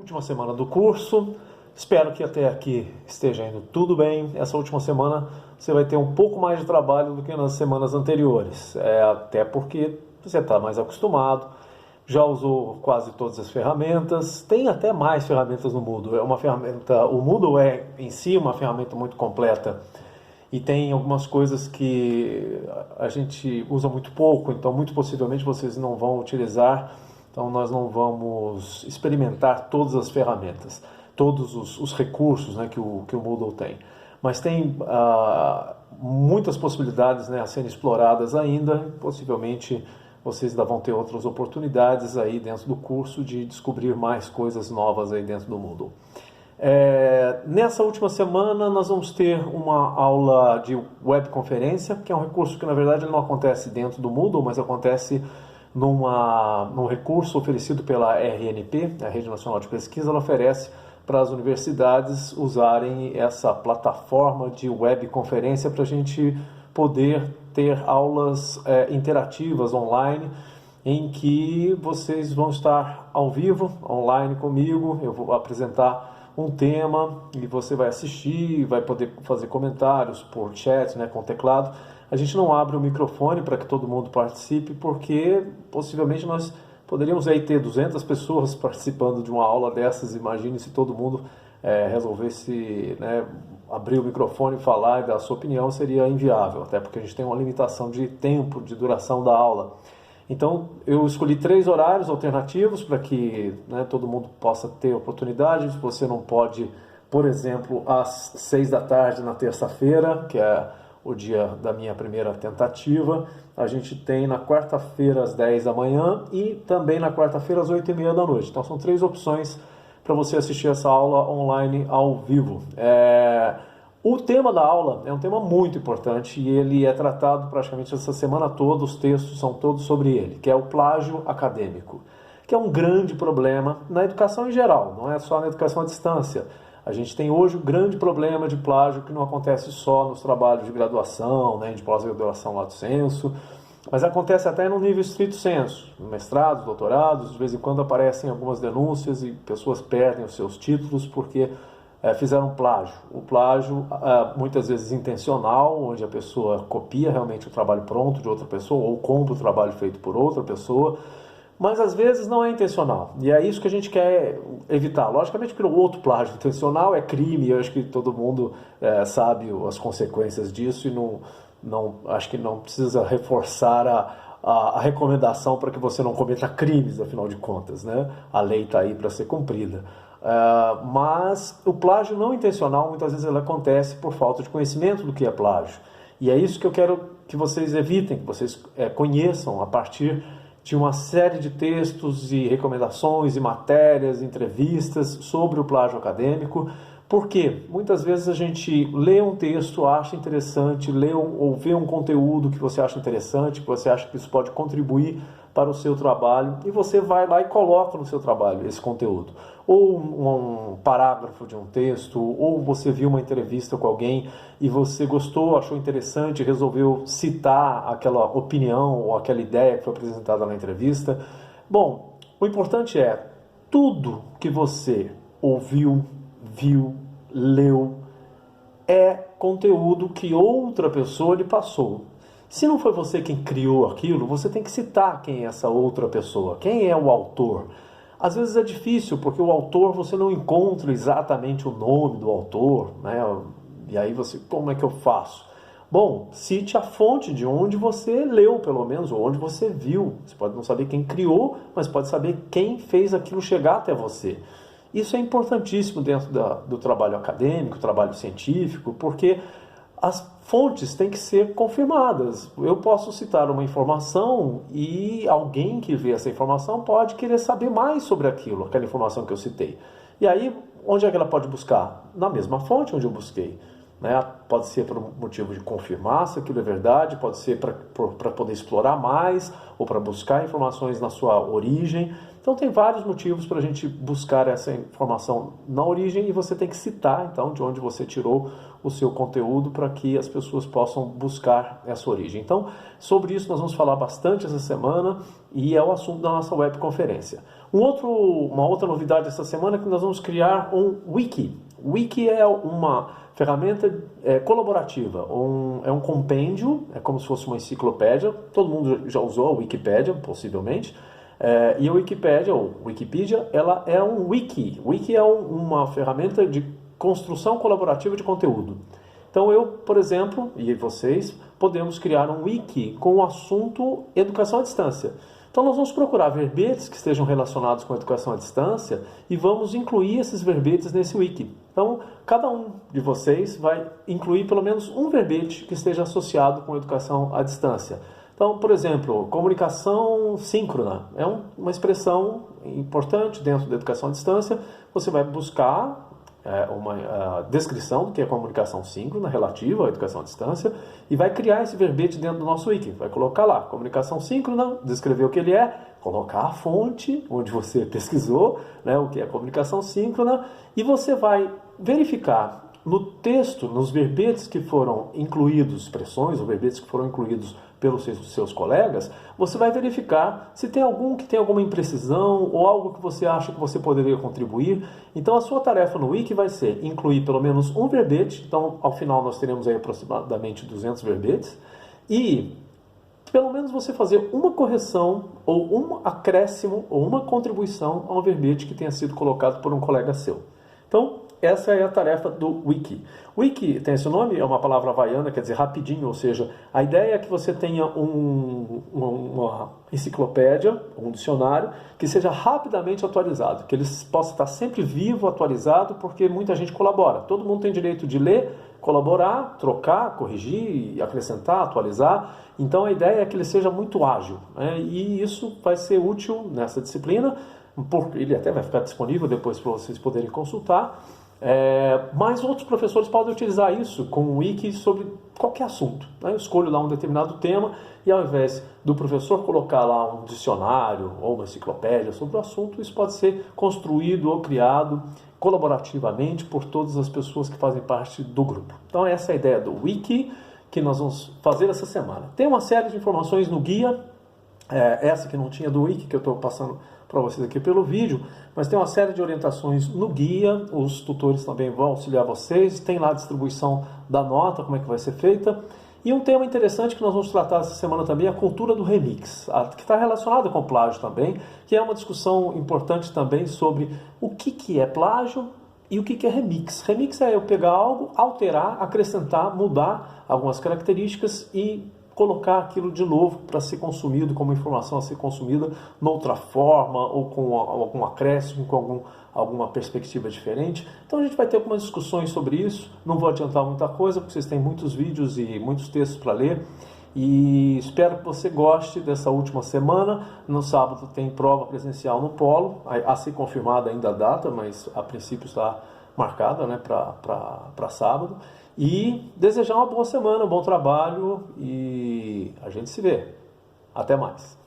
Última semana do curso, espero que até aqui esteja indo tudo bem. Essa última semana você vai ter um pouco mais de trabalho do que nas semanas anteriores, até porque você está mais acostumado, já usou quase todas as ferramentas, tem até mais ferramentas no Moodle. É uma ferramenta, o Moodle é em si uma ferramenta muito completa e tem algumas coisas que a gente usa muito pouco, então muito possivelmente vocês não vão utilizar. Então nós não vamos experimentar todas as ferramentas, todos os recursos, né, que o Moodle tem. Mas tem muitas possibilidades, né, a serem exploradas ainda. Possivelmente vocês ainda vão ter outras oportunidades aí dentro do curso de descobrir mais coisas novas aí dentro do Moodle. Nessa última semana nós vamos ter uma aula de webconferência, que é um recurso que na verdade não acontece dentro do Moodle, mas acontece num recurso oferecido pela RNP, a Rede Nacional de Pesquisa. Ela oferece para as universidades usarem essa plataforma de webconferência para a gente poder ter aulas interativas online, em que vocês vão estar ao vivo, online comigo. Eu vou apresentar um tema e você vai assistir, vai poder fazer comentários por chat, né, com teclado. A gente não abre o microfone para que todo mundo participe, porque possivelmente nós poderíamos aí ter 200 pessoas participando de uma aula dessas. Imagine se todo mundo resolvesse, né, abrir o microfone e falar e dar a sua opinião. Seria inviável, até porque a gente tem uma limitação de tempo, de duração da aula. Então eu escolhi 3 horários alternativos para que, né, todo mundo possa ter oportunidade. Se você não pode, por exemplo, às 6 da tarde na terça-feira, que é o dia da minha primeira tentativa, a gente tem na quarta-feira às 10 da manhã e também na quarta-feira às 8h30 da noite. Então são 3 opções para você assistir essa aula online ao vivo. O tema da aula é um tema muito importante e ele é tratado praticamente essa semana toda. Os textos são todos sobre ele, que é o plágio acadêmico, que é um grande problema na educação em geral, não é só na educação à distância. A gente tem hoje um grande problema de plágio que não acontece só nos trabalhos de graduação, né, de pós-graduação lato sensu, mas acontece até no nível estrito sensu, mestrados, doutorados. De vez em quando aparecem algumas denúncias e pessoas perdem os seus títulos porque fizeram plágio. O plágio, muitas vezes intencional, onde a pessoa copia realmente o trabalho pronto de outra pessoa ou compra o trabalho feito por outra pessoa, mas às vezes não é intencional, e é isso que a gente quer evitar. Logicamente que o outro plágio intencional é crime, eu acho que todo mundo sabe as consequências disso, e acho que não precisa reforçar a recomendação para que você não cometa crimes, afinal de contas, né? A lei está aí para ser cumprida. Mas o plágio não intencional, muitas vezes ele acontece por falta de conhecimento do que é plágio, e é isso que eu quero que vocês evitem, que vocês conheçam a partir de uma série de textos e recomendações e matérias, entrevistas sobre o plágio acadêmico. Porque muitas vezes a gente lê um texto, acha interessante, lê ou vê um conteúdo que você acha interessante, que você acha que isso pode contribuir para o seu trabalho, e você vai lá e coloca no seu trabalho esse conteúdo. Ou um parágrafo de um texto, ou você viu uma entrevista com alguém e você gostou, achou interessante, resolveu citar aquela opinião ou aquela ideia que foi apresentada na entrevista. Bom, o importante é tudo que você ouviu, viu, leu, é conteúdo que outra pessoa lhe passou. Se não foi você quem criou aquilo, você tem que citar quem é essa outra pessoa, quem é o autor. Às vezes é difícil, porque o autor você não encontra exatamente o nome do autor, né? E aí você, como é que eu faço? Bom, cite a fonte de onde você leu, pelo menos, ou onde você viu. Você pode não saber quem criou, mas pode saber quem fez aquilo chegar até você. Isso é importantíssimo dentro do trabalho acadêmico, trabalho científico, porque as fontes têm que ser confirmadas. Eu posso citar uma informação e alguém que vê essa informação pode querer saber mais sobre aquilo, aquela informação que eu citei. E aí, onde é que ela pode buscar? Na mesma fonte onde eu busquei. Né? Pode ser por um motivo de confirmar se aquilo é verdade, pode ser para poder explorar mais, ou para buscar informações na sua origem. Então tem vários motivos para a gente buscar essa informação na origem, e você tem que citar então de onde você tirou o seu conteúdo para que as pessoas possam buscar essa origem. Então, sobre isso nós vamos falar bastante essa semana, e é o assunto da nossa webconferência. Uma outra novidade essa semana é que nós vamos criar um Wiki. O Wiki é uma ferramenta colaborativa, é um compêndio, é como se fosse uma enciclopédia. Todo mundo já usou a Wikipédia, possivelmente. E a Wikipédia, ou Wikipedia, ela é um wiki. Wiki é uma ferramenta de construção colaborativa de conteúdo. Então eu, por exemplo, e vocês, podemos criar um wiki com o assunto educação à distância. Então nós vamos procurar verbetes que estejam relacionados com a educação à distância e vamos incluir esses verbetes nesse wiki. Então cada um de vocês vai incluir pelo menos um verbete que esteja associado com a educação à distância. Então, por exemplo, comunicação síncrona é uma expressão importante dentro da educação à distância. Você vai buscar uma descrição do que é comunicação síncrona relativa à educação à distância e vai criar esse verbete dentro do nosso wiki. Vai colocar lá, comunicação síncrona, descrever o que ele é, colocar a fonte onde você pesquisou, né, o que é comunicação síncrona, e você vai verificar no texto, nos verbetes que foram incluídos, expressões ou verbetes que foram incluídos pelos seus colegas, você vai verificar se tem algum que tem alguma imprecisão ou algo que você acha que você poderia contribuir. Então a sua tarefa no Wiki vai ser incluir pelo menos um verbete, então ao final nós teremos aí aproximadamente 200 verbetes, e pelo menos você fazer uma correção ou um acréscimo ou uma contribuição a um verbete que tenha sido colocado por um colega seu. Então, essa é a tarefa do Wiki. Wiki tem esse nome, é uma palavra havaiana, quer dizer rapidinho, ou seja, a ideia é que você tenha uma enciclopédia, um dicionário, que seja rapidamente atualizado, que ele possa estar sempre vivo, atualizado, porque muita gente colabora. Todo mundo tem direito de ler, colaborar, trocar, corrigir, acrescentar, atualizar. Então a ideia é que ele seja muito ágil, né? E isso vai ser útil nessa disciplina, porque ele até vai ficar disponível depois para vocês poderem consultar. Mas outros professores podem utilizar isso com o Wiki sobre qualquer assunto, né? Eu escolho lá um determinado tema e ao invés do professor colocar lá um dicionário ou uma enciclopédia sobre o assunto, isso pode ser construído ou criado colaborativamente por todas as pessoas que fazem parte do grupo. Então essa é a ideia do Wiki que nós vamos fazer essa semana. Tem uma série de informações no guia, essa que não tinha do Wiki, que eu estou passando para vocês aqui pelo vídeo, mas tem uma série de orientações no guia, os tutores também vão auxiliar vocês, tem lá a distribuição da nota, como é que vai ser feita, e um tema interessante que nós vamos tratar essa semana também é a cultura do remix, que está relacionada com plágio também, que é uma discussão importante também sobre o que é plágio e o que é remix. Remix é eu pegar algo, alterar, acrescentar, mudar algumas características e colocar aquilo de novo para ser consumido, como informação a ser consumida noutra forma, ou com algum acréscimo, com alguma perspectiva diferente. Então a gente vai ter algumas discussões sobre isso, não vou adiantar muita coisa, porque vocês têm muitos vídeos e muitos textos para ler, e espero que você goste dessa última semana. No sábado tem prova presencial no Polo, a ser confirmada ainda a data, mas a princípio está marcada, né, para sábado. E desejar uma boa semana, um bom trabalho e a gente se vê. Até mais.